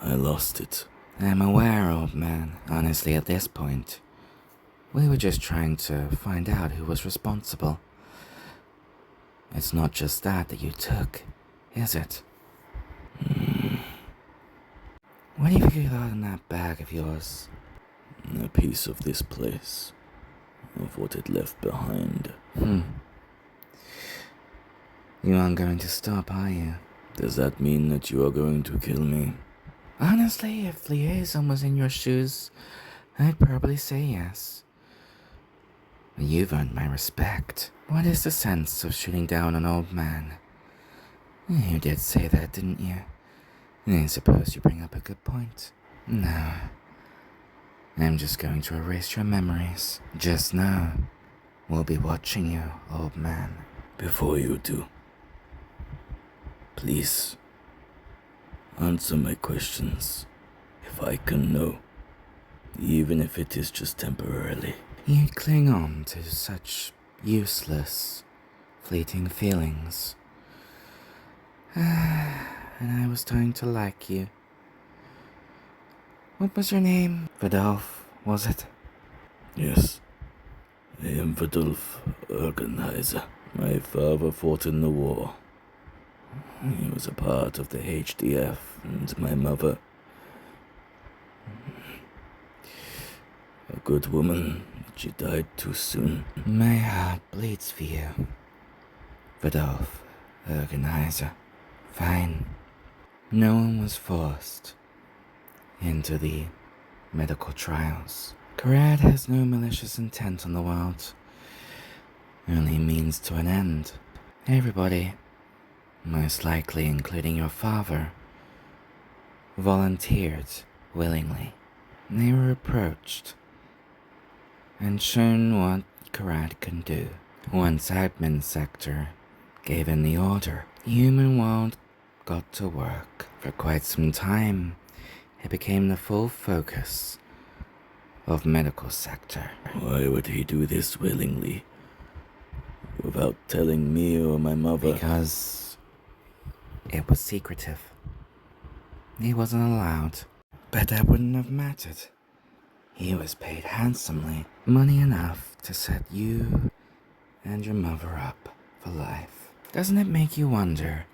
I lost it. I'm aware, old man. Honestly, at this point, we were just trying to find out who was responsible. It's not just that you took, is it? What have you got in that bag of yours? A piece of this place, of what it left behind. You aren't going to stop, are you? Does that mean that you are going to kill me? Honestly, if Liaison was in your shoes, I'd probably say yes. You've earned my respect. What is the sense of shooting down an old man? You did say that, didn't you? I suppose you bring up a good point. No. I'm just going to erase your memories. Just know, we'll be watching you, old man. Before you do, please, answer my questions, if I can know, even if it is just temporarily. You cling on to such useless, fleeting feelings. And I was starting to like you. What was your name? Vidalf, was it? Yes, I am Vidulf Organizer. My father fought in the war. He was a part of the HDF, and my mother, a good woman, she died too soon. My heart bleeds for you, Vidalf Organizer. Fine. No one was forced into the medical trials. Karad has no malicious intent on the world, only means to an end. Everybody, most likely including your father, volunteered willingly. They were approached and shown what Karad can do. Once admin sector gave in the order, human world got to work. For quite some time, it became the full focus of medical sector. Why would he do this willingly, without telling me or my mother? Because it was secretive. He wasn't allowed. But that wouldn't have mattered. He was paid handsomely, money enough to set you and your mother up for life. Doesn't it make you wonder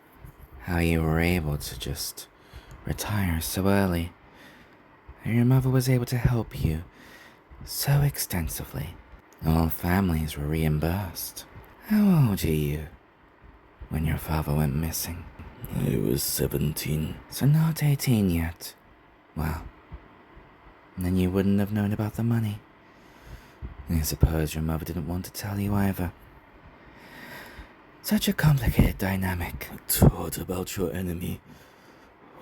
how you were able to just retire so early? And your mother was able to help you so extensively. All families were reimbursed. How old are you when your father went missing? I was 17. So not 18 yet. Well, then you wouldn't have known about the money. I suppose your mother didn't want to tell you either. Such a complicated dynamic. But what about your enemy?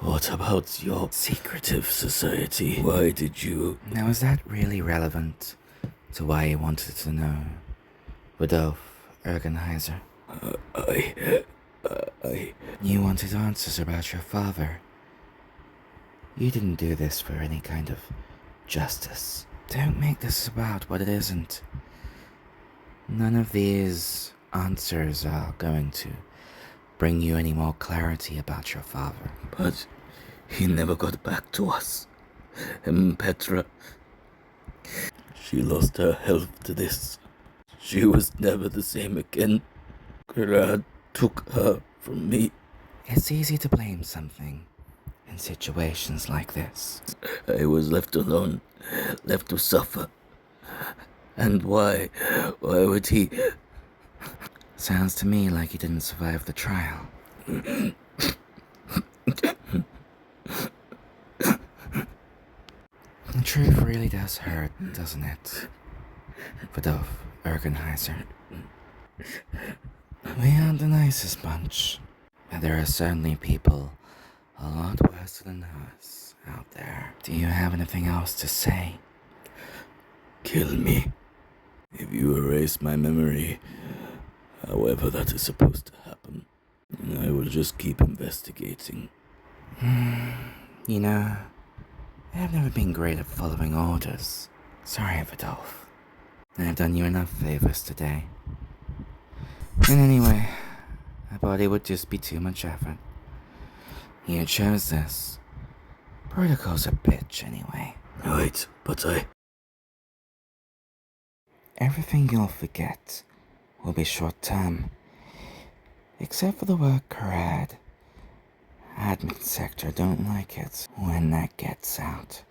What about your secretive society? Why did you... Now, is that really relevant to why you wanted to know? Rodolphe Ergenheiser. You wanted answers about your father. You didn't do this for any kind of justice. Don't make this about what it isn't. None of these answers are going to bring you any more clarity about your father. But he never got back to us. And Petra, she lost her health to this. She was never the same again. Gerard took her from me. It's easy to blame something in situations like this. I was left alone, left to suffer. And why? Why would he? Sounds to me like he didn't survive the trial. The truth really does hurt, doesn't it? Vadov Ergenheiser. We aren't the nicest bunch, but there are certainly people a lot worse than us out there. Do you have anything else to say? Kill me. If you erase my memory, however that is supposed to happen, I will just keep investigating. You know, I've never been great at following orders. Sorry, Vadolf. I've done you enough favors today. And anyway, I thought it would just be too much effort. You chose this. Protocol's a bitch anyway. Wait, but Everything you'll forget will be short-term. Except for the word CRAD. Admin sector don't like it when that gets out.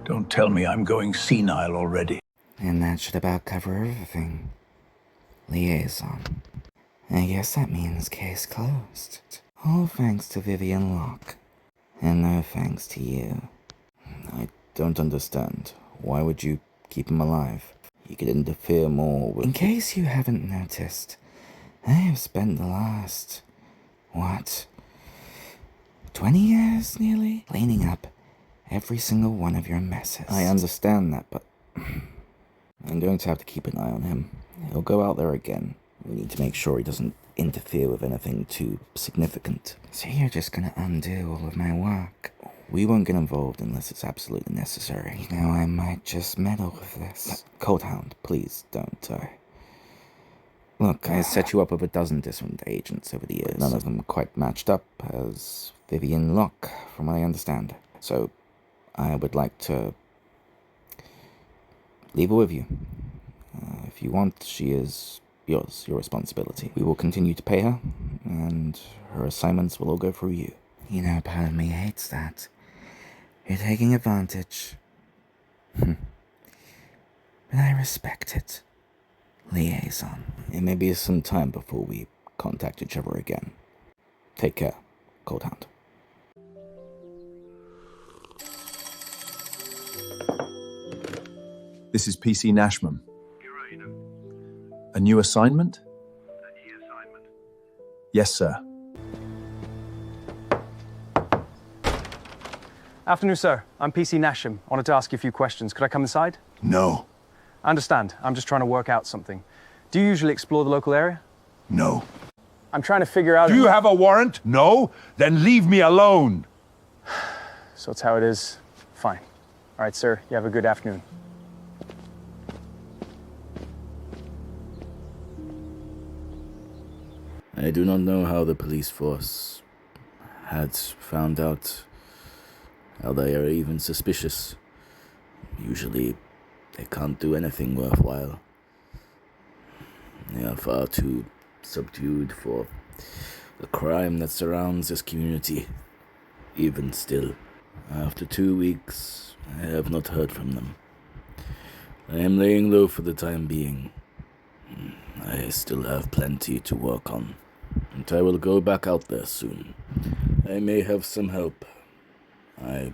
Don't tell me I'm going senile already. And that should about cover everything. Liaison. I guess that means case closed. All thanks to Vivian Locke. And no thanks to you. I don't understand. Why would you keep him alive? He could interfere more with... In case you haven't noticed, I have spent the last, 20 years nearly? Cleaning up every single one of your messes. I understand that, but I'm going to have to keep an eye on him. He'll go out there again. We need to make sure he doesn't interfere with anything too significant. So you're just gonna undo all of my work? We won't get involved unless it's absolutely necessary. You know, I might just meddle with this. Cold Hound, please don't. Look, I set you up with a dozen different agents over the years. None of them quite matched up as Vivian Locke, from what I understand. So, I would like to leave her with you. If you want, she is yours, your responsibility. We will continue to pay her, and her assignments will all go through you. You know, part of me hates that. You're taking advantage. But I respect it. Liaison. It may be some time before we contact each other again. Take care, Cold Hound. This is PC Nashman. A new assignment? Yes, sir. Afternoon, sir. I'm PC Nasham. I wanted to ask you a few questions. Could I come inside? No. I understand. I'm just trying to work out something. Do you usually explore the local area? No. I'm trying to figure out... Do you have a warrant? No? Then leave me alone. So it's how it is. Fine. All right, sir. You have a good afternoon. I do not know how the police force had found out, how they are even suspicious. Usually, they can't do anything worthwhile. They are far too subdued for the crime that surrounds this community. Even still, after 2 weeks, I have not heard from them. I am laying low for the time being. I still have plenty to work on, and I will go back out there soon. I may have some help. I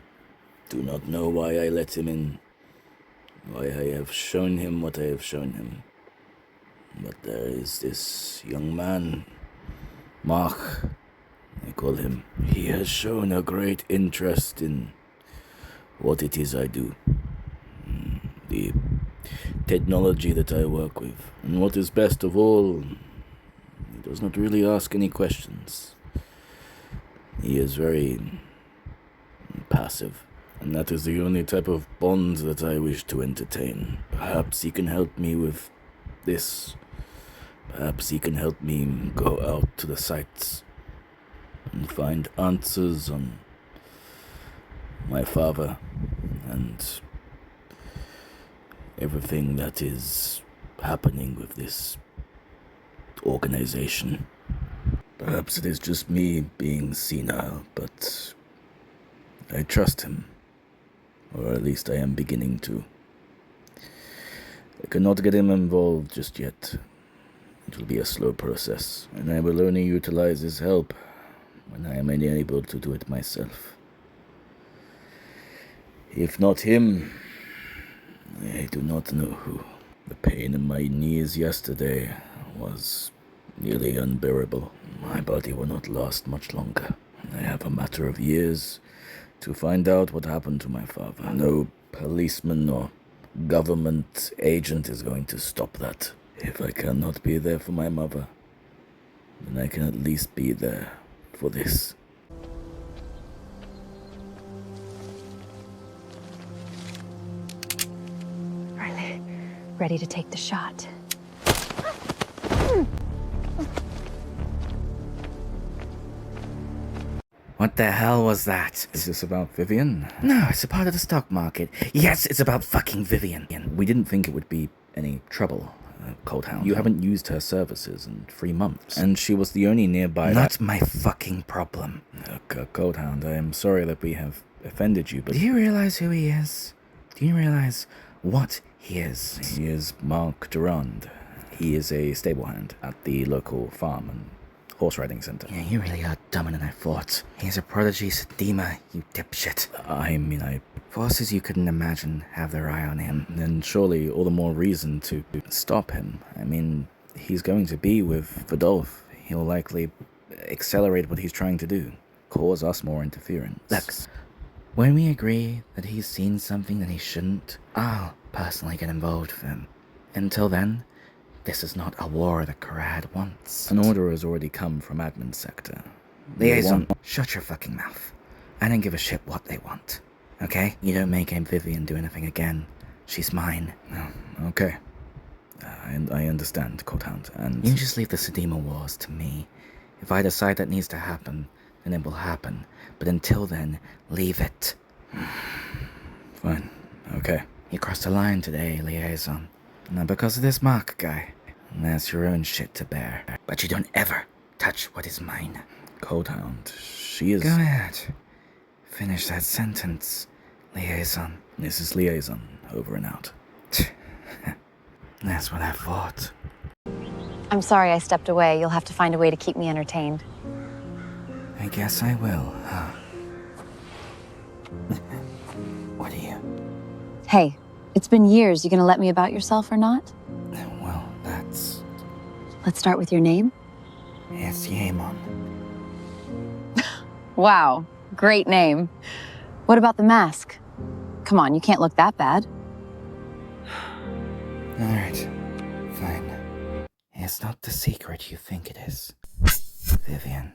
do not know why I let him in, why I have shown him what I have shown him. But there is this young man, Mark, I call him. He has shown a great interest in what it is I do, the technology that I work with. And what is best of all, he does not really ask any questions. He is very passive, and that is the only type of bond that I wish to entertain. Perhaps he can help me with this. Perhaps he can help me go out to the sites and find answers on my father and everything that is happening with this organization. Perhaps it is just me being senile, but I trust him. Or at least I am beginning to. I cannot get him involved just yet. It will be a slow process, and I will only utilize his help when I am unable to do it myself. If not him, I do not know who. The pain in my knees yesterday was nearly unbearable. My body will not last much longer. I have a matter of years to find out what happened to my father. No policeman or government agent is going to stop that. If I cannot be there for my mother, then I can at least be there for this. Riley, ready to take the shot. What the hell was that? Is this about Vivian? No, it's a part of the stock market. Yes, it's about fucking Vivian. We didn't think it would be any trouble, Cold Hound. You haven't used her services in 3 months, and she was the only nearby... Not my fucking problem. Cold Hound, I am sorry that we have offended you, but... Do you realize who he is? Do you realize what he is? He is Mark Durand. He is a stable hand at the local farm and horse riding center. Yeah, you really are dumber than I thought. He's a prodigy Sedema, you dipshit. I mean, Forces you couldn't imagine have their eye on him. Then surely all the more reason to stop him. I mean, he's going to be with Vidolf. He'll likely accelerate what he's trying to do. Cause us more interference. Look, when we agree that he's seen something that he shouldn't, I'll personally get involved with him. Until then, this is not a war that Karad wants. An order has already come from admin sector. Liaison, shut your fucking mouth. I don't give a shit what they want. Okay? You don't make Aunt Vivian do anything again. She's mine. Oh, okay. I understand, Cold Hound, and... You just leave the Sedema wars to me. If I decide that needs to happen, then it will happen. But until then, leave it. Fine. Okay. You crossed a line today, Liaison. Not because of this Mark guy. And that's your own shit to bear. But you don't ever touch what is mine. Cold Hound, she is... Go ahead. Finish that sentence, Liaison. This is Liaison, over and out. That's what I thought. I'm sorry I stepped away. You'll have to find a way to keep me entertained. I guess I will, huh? What are you? Hey, it's been years. You gonna let me about yourself or not? Well, that's... Let's start with your name. It's Yaemon. Wow, great name. What about the mask? Come on, you can't look that bad. All right, fine. It's not the secret you think it is, Vivian.